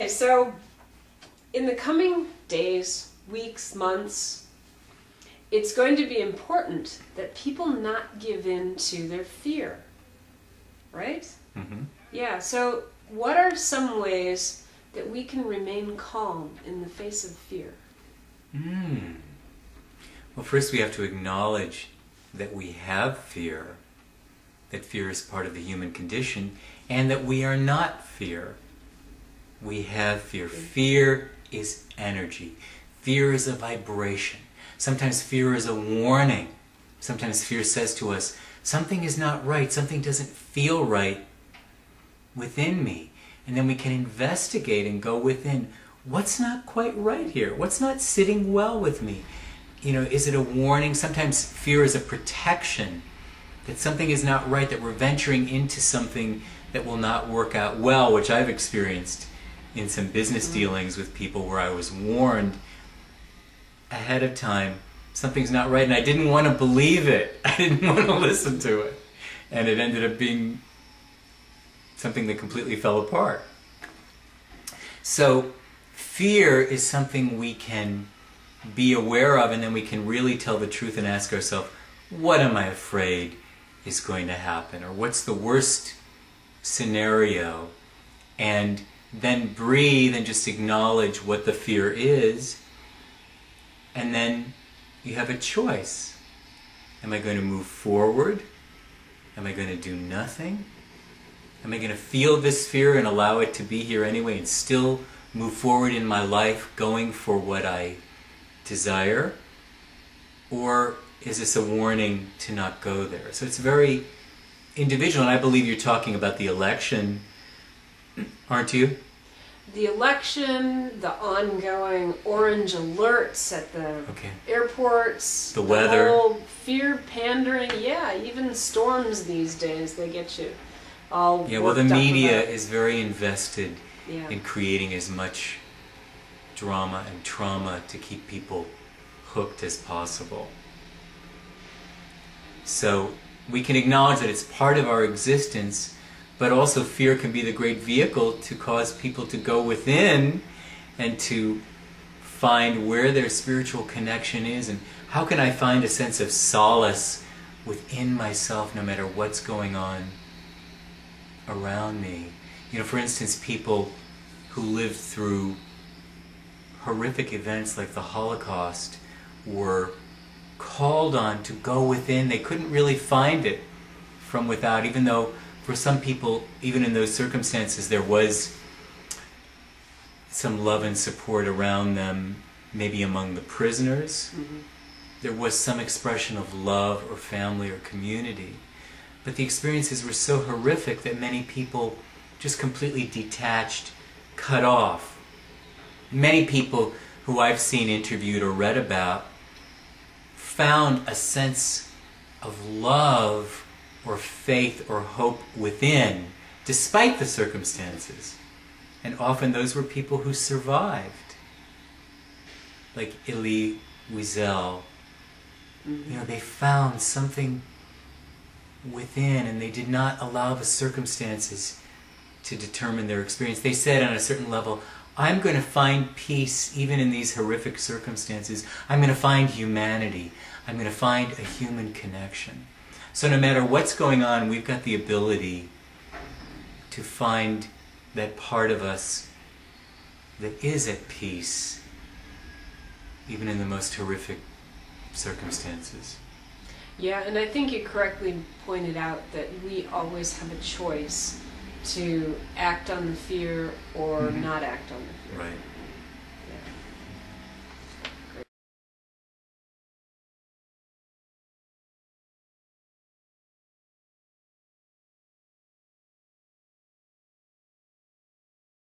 So, in the coming days, weeks, months, it's going to be important that people not give in to their fear, right? Mm-hmm. Yeah, so what are some ways that we can remain calm in the face of fear? Well, first we have to acknowledge that we have fear, that fear is part of the human condition, and that we are not fear. We have fear. Fear is energy. Fear is a vibration. Sometimes fear is a warning. Sometimes fear says to us, something is not right, something doesn't feel right within me. And then we can investigate and go within, what's not quite right here? What's not sitting well with me? You know, is it a warning? Sometimes fear is a protection, that something is not right, that we're venturing into something that will not work out well, which I've experienced in some business dealings with people where I was warned ahead of time, something's not right, and I didn't want to believe it. I didn't want to listen to it. And it ended up being something that completely fell apart. So fear is something we can be aware of, and then we can really tell the truth and ask ourselves, what am I afraid is going to happen? Or what's the worst scenario? And then breathe and just acknowledge what the fear is. And then you have a choice. Am I going to move forward? Am I going to do nothing? Am I going to feel this fear and allow it to be here anyway and still move forward in my life going for what I desire? Or is this a warning to not go there? So it's very individual, and I believe you're talking about the election, aren't you? The election, the ongoing orange alerts at the airports, the weather, whole fear pandering, yeah, even storms these days, they get you all well, the media about. is very invested Yeah. in creating as much drama and trauma to keep people hooked as possible. So we can acknowledge that it's part of our existence, but also fear can be the great vehicle to cause people to go within and to find where their spiritual connection is, and how can I find a sense of solace within myself no matter what's going on around me. You know, for instance, people who lived through horrific events like the Holocaust were called on to go within. They couldn't really find it from without, even though for some people, even in those circumstances, there was some love and support around them, maybe among the prisoners. Mm-hmm. There was some expression of love or family or community. But the experiences were so horrific that many people just completely detached, cut off. Many people who I've seen interviewed or read about found a sense of love or faith or hope within, despite the circumstances. And often those were people who survived, like Elie Wiesel. Mm-hmm. You know, they found something within, and they did not allow the circumstances to determine their experience. They said on a certain level, I'm going to find peace even in these horrific circumstances. I'm going to find humanity. I'm going to find a human connection. So no matter what's going on, we've got the ability to find that part of us that is at peace, even in the most horrific circumstances. Yeah, and I think you correctly pointed out that we always have a choice to act on the fear or not act on the fear. Right.